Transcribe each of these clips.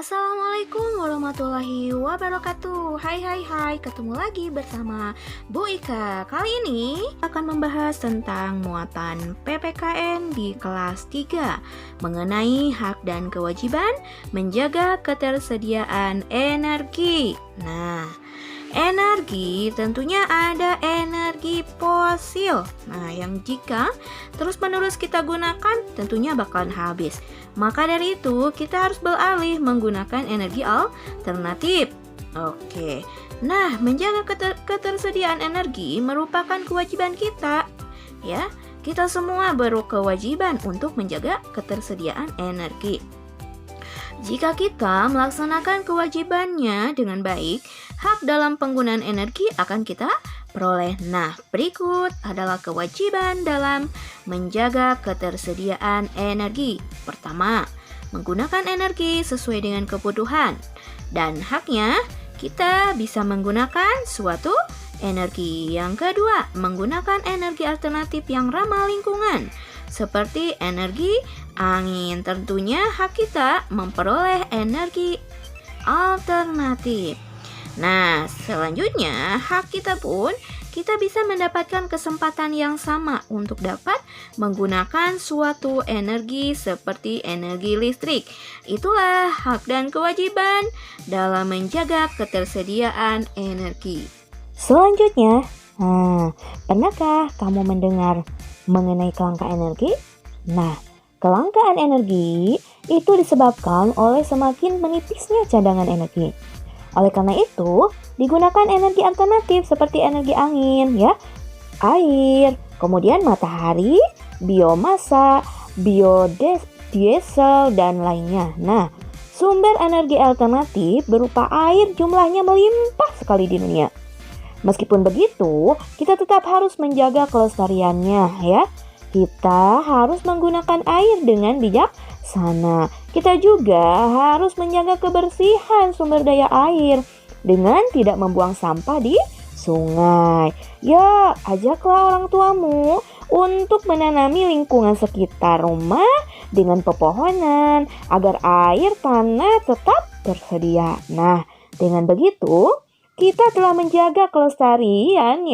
Assalamualaikum warahmatullahi wabarakatuh. Hai, ketemu lagi bersama Bu Ika. Kali ini akan membahas tentang muatan PPKN di kelas 3 mengenai hak dan kewajiban menjaga ketersediaan energi. Nah, energi tentunya ada energi fosil. Nah, yang jika terus-menerus kita gunakan tentunya bakalan habis. Maka dari itu kita harus beralih menggunakan energi alternatif. Oke. Nah, menjaga ketersediaan energi merupakan kewajiban kita. Ya, kita semua berkewajiban untuk menjaga ketersediaan energi. Jika kita melaksanakan kewajibannya dengan baik, hak dalam penggunaan energi akan kita peroleh. Nah, berikut adalah kewajiban dalam menjaga ketersediaan energi. Pertama, menggunakan energi sesuai dengan kebutuhan. Dan haknya, kita bisa menggunakan suatu energi. Yang kedua, menggunakan energi alternatif yang ramah lingkungan, seperti energi angin. Tentunya hak kita memperoleh energi alternatif. Nah, selanjutnya hak kita pun kita bisa mendapatkan kesempatan yang sama untuk dapat menggunakan suatu energi seperti energi listrik. Itulah hak dan kewajiban dalam menjaga ketersediaan energi. Selanjutnya, pernahkah kamu mendengar mengenai kelangkaan energi? Nah, kelangkaan energi itu disebabkan oleh semakin menipisnya cadangan energi. Oleh karena itu, digunakan energi alternatif seperti energi angin, air, kemudian matahari, biomasa, biodiesel, dan lainnya. Nah, sumber energi alternatif berupa air jumlahnya melimpah sekali di dunia. Meskipun begitu, kita tetap harus menjaga kelestariannya, Kita harus menggunakan air dengan bijaksana. Kita juga harus menjaga kebersihan sumber daya air dengan tidak membuang sampah di sungai. Ya, ajaklah orang tuamu untuk menanami lingkungan sekitar rumah dengan pepohonan agar air tanah tetap tersedia. Nah, dengan begitu kita telah menjaga kelestarian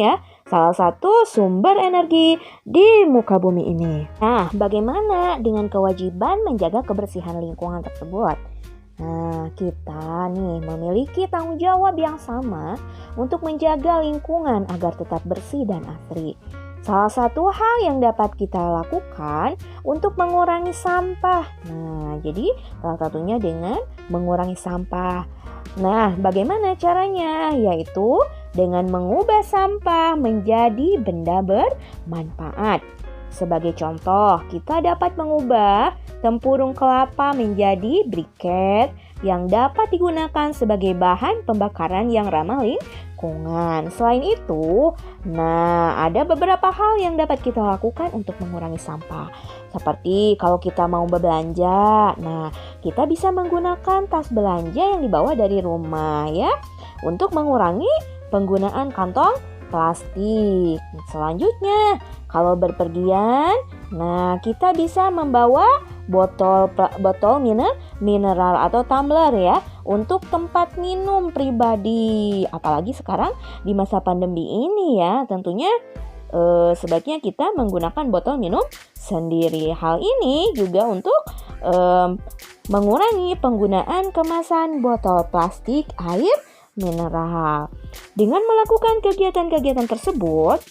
salah satu sumber energi di muka bumi ini. Nah, bagaimana dengan kewajiban menjaga kebersihan lingkungan tersebut? Nah, kita memiliki tanggung jawab yang sama untuk menjaga lingkungan agar tetap bersih dan asri. Salah satu hal yang dapat kita lakukan untuk mengurangi sampah. Nah, jadi salah satunya dengan mengurangi sampah. Nah, bagaimana caranya? Yaitu dengan mengubah sampah menjadi benda bermanfaat. Sebagai contoh, kita dapat mengubah tempurung kelapa menjadi briket yang dapat digunakan sebagai bahan pembakaran yang ramah lingkungan. Selain itu, ada beberapa hal yang dapat kita lakukan untuk mengurangi sampah. Seperti kalau kita mau berbelanja, kita bisa menggunakan tas belanja yang dibawa dari rumah untuk mengurangi penggunaan kantong plastik. Selanjutnya, kalau berpergian, kita bisa membawa botol mineral atau tumbler untuk tempat minum pribadi. Apalagi sekarang di masa pandemi ini tentunya sebaiknya kita menggunakan botol minum sendiri. Hal ini juga untuk mengurangi penggunaan kemasan botol plastik air mineral. Dengan melakukan kegiatan-kegiatan tersebut,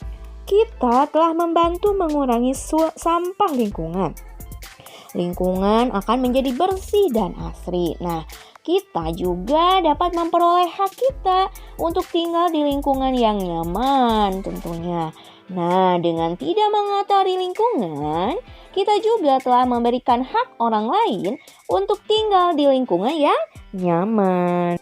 kita telah membantu mengurangi sampah lingkungan. Lingkungan akan menjadi bersih dan asri. Nah, kita juga dapat memperoleh hak kita untuk tinggal di lingkungan yang nyaman tentunya. Nah, dengan tidak mengotori lingkungan, kita juga telah memberikan hak orang lain untuk tinggal di lingkungan yang nyaman.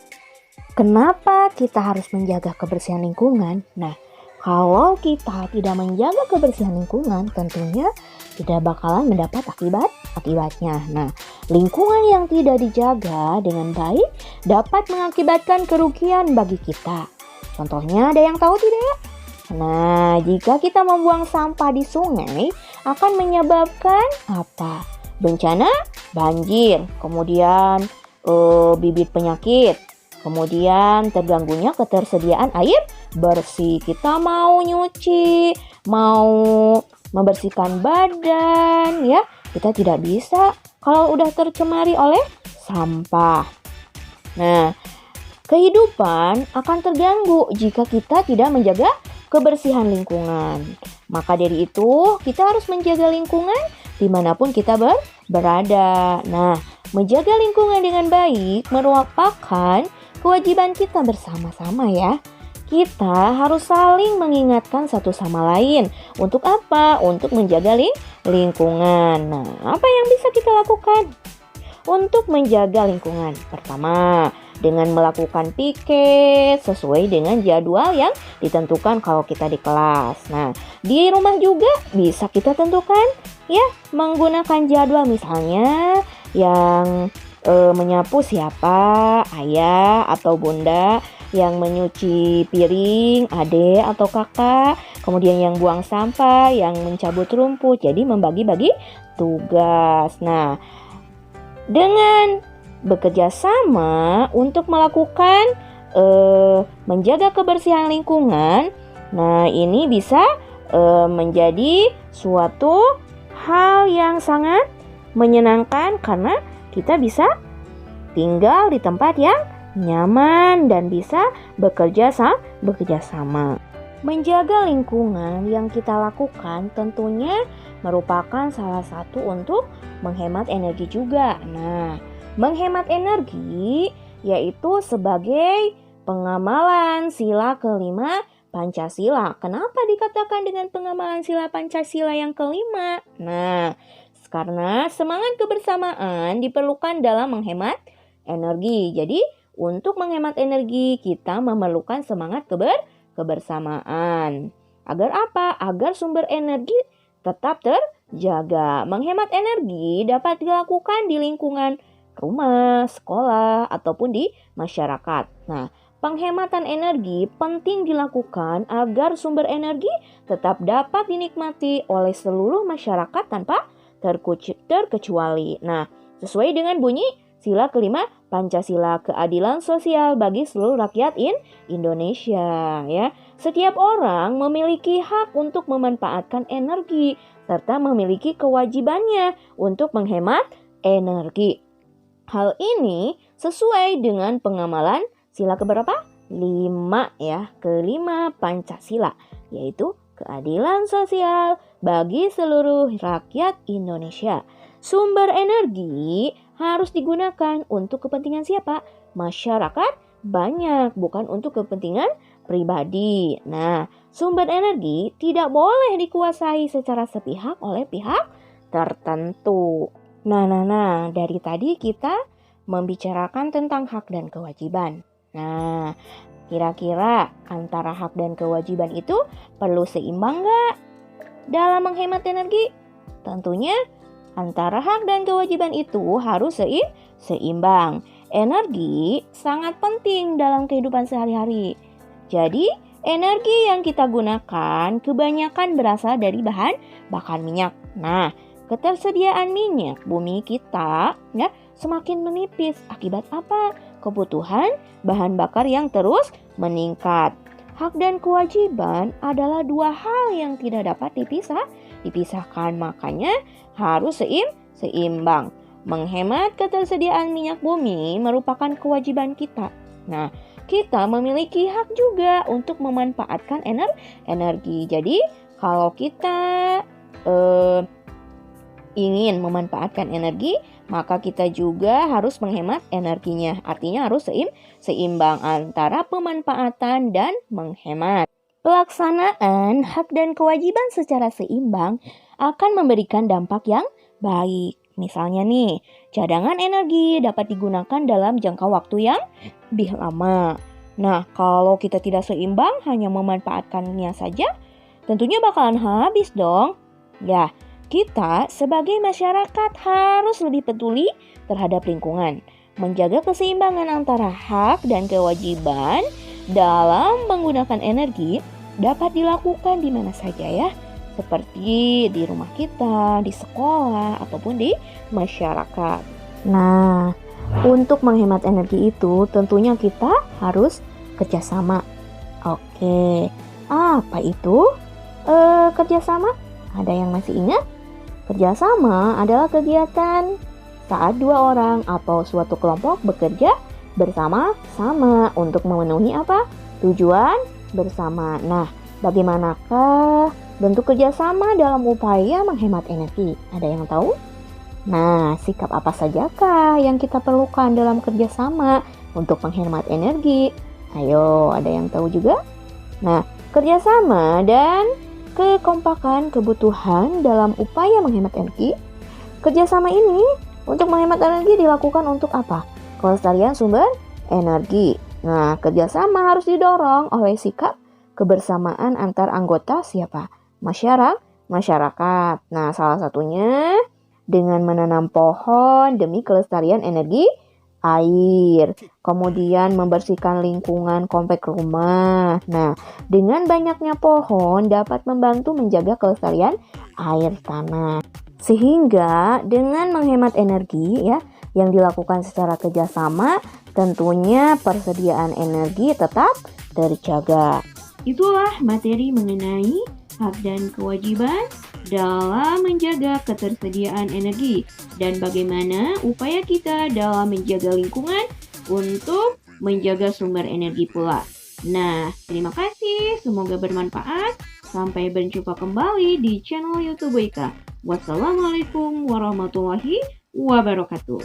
Kenapa kita harus menjaga kebersihan lingkungan? Nah, kalau kita tidak menjaga kebersihan lingkungan, tentunya tidak bakalan mendapat akibatnya. Nah, lingkungan yang tidak dijaga dengan baik dapat mengakibatkan kerugian bagi kita. Contohnya, ada yang tahu tidak? Nah, jika kita membuang sampah di sungai, akan menyebabkan apa? Bencana banjir, kemudian bibit penyakit. Kemudian terganggunya ketersediaan air bersih. Kita mau nyuci, mau membersihkan badan, ya, kita tidak bisa kalau udah tercemari oleh sampah. Nah, kehidupan akan terganggu jika kita tidak menjaga kebersihan lingkungan. Maka dari itu, kita harus menjaga lingkungan dimanapun kita berada. Nah, menjaga lingkungan dengan baik merupakan kewajiban kita bersama-sama ya. Kita harus saling mengingatkan satu sama lain. Untuk apa? Untuk menjaga lingkungan. Nah, apa yang bisa kita lakukan untuk menjaga lingkungan? Pertama, dengan melakukan piket sesuai dengan jadwal yang ditentukan kalau kita di kelas. Nah, di rumah juga bisa kita tentukan ya, menggunakan jadwal misalnya yang menyapu siapa, ayah atau bunda, yang menyuci piring, adik atau kakak, kemudian yang buang sampah, yang mencabut rumput. Jadi membagi-bagi tugas. Nah, dengan bekerja sama untuk melakukan menjaga kebersihan lingkungan, nah ini bisa menjadi suatu hal yang sangat menyenangkan karena kita bisa tinggal di tempat yang nyaman dan bisa bekerja sama. Menjaga lingkungan yang kita lakukan tentunya merupakan salah satu untuk menghemat energi juga. Nah, menghemat energi yaitu sebagai pengamalan sila kelima Pancasila. Kenapa dikatakan dengan pengamalan sila Pancasila yang kelima? Nah, karena semangat kebersamaan diperlukan dalam menghemat energi. Jadi, untuk menghemat energi, kita memerlukan semangat kebersamaan. Agar apa? Agar sumber energi tetap terjaga. Menghemat energi dapat dilakukan di lingkungan rumah, sekolah, ataupun di masyarakat. Nah, penghematan energi penting dilakukan agar sumber energi tetap dapat dinikmati oleh seluruh masyarakat tanpa terkecuali. Nah, sesuai dengan bunyi sila kelima Pancasila, keadilan sosial bagi seluruh rakyat Indonesia ya. Setiap orang memiliki hak untuk memanfaatkan energi serta memiliki kewajibannya untuk menghemat energi. Hal ini sesuai dengan pengamalan sila keberapa? 5 ya, kelima Pancasila, yaitu keadilan sosial bagi seluruh rakyat Indonesia. Sumber energi harus digunakan untuk kepentingan siapa? Masyarakat banyak, bukan untuk kepentingan pribadi. Nah, sumber energi tidak boleh dikuasai secara sepihak oleh pihak tertentu. Nah, dari tadi kita membicarakan tentang hak dan kewajiban. Nah, kira-kira antara hak dan kewajiban itu perlu seimbang nggak dalam menghemat energi? Tentunya antara hak dan kewajiban itu harus seimbang. Energi sangat penting dalam kehidupan sehari-hari. Jadi, energi yang kita gunakan kebanyakan berasal dari bahan bakar minyak. Nah, ketersediaan minyak bumi kita ya semakin menipis. Akibat apa? Kebutuhan bahan bakar yang terus meningkat. Hak dan kewajiban adalah dua hal yang tidak dapat dipisahkan. Makanya harus seimbang. Menghemat ketersediaan minyak bumi merupakan kewajiban kita. Nah, kita memiliki hak juga untuk memanfaatkan energi. Jadi, kalau kita ingin memanfaatkan energi, maka kita juga harus menghemat energinya. Artinya harus seimbang antara pemanfaatan dan menghemat. Pelaksanaan hak dan kewajiban secara seimbang akan memberikan dampak yang baik. Misalnya nih, cadangan energi dapat digunakan dalam jangka waktu yang lebih lama. Nah, kalau kita tidak seimbang, hanya memanfaatkannya saja, tentunya bakalan habis dong. Ya, kita sebagai masyarakat harus lebih peduli terhadap lingkungan. Menjaga keseimbangan antara hak dan kewajiban dalam menggunakan energi dapat dilakukan di mana saja ya. Seperti di rumah kita, di sekolah, ataupun di masyarakat. Nah, Untuk menghemat energi itu tentunya kita harus kerjasama. Oke, apa itu kerjasama? Ada yang masih ingat? Kerjasama adalah kegiatan saat dua orang atau suatu kelompok bekerja bersama-sama untuk memenuhi apa? Tujuan bersama. Nah, bagaimanakah bentuk kerjasama dalam upaya menghemat energi? Ada yang tahu? Nah, sikap apa sajakah yang kita perlukan dalam kerjasama untuk menghemat energi? Ayo, ada yang tahu juga? Nah, kerjasama dan kekompakan kebutuhan dalam upaya menghemat energi. Kerjasama ini untuk menghemat energi dilakukan untuk apa? Kelestarian sumber energi. Nah, kerjasama harus didorong oleh sikap kebersamaan antar anggota siapa? Masyarakat. Nah, salah satunya dengan menanam pohon demi kelestarian energi air. Kemudian membersihkan lingkungan komplek rumah. Nah, dengan banyaknya pohon dapat membantu menjaga kelestarian air tanah. Sehingga dengan menghemat energi ya yang dilakukan secara kerjasama, tentunya persediaan energi tetap terjaga. Itulah materi mengenai hak dan kewajiban dalam menjaga ketersediaan energi dan bagaimana upaya kita dalam menjaga lingkungan untuk menjaga sumber energi pula. Nah, terima kasih. Semoga bermanfaat. Sampai berjumpa kembali di channel YouTube Boyka. Wassalamualaikum warahmatullahi wabarakatuh.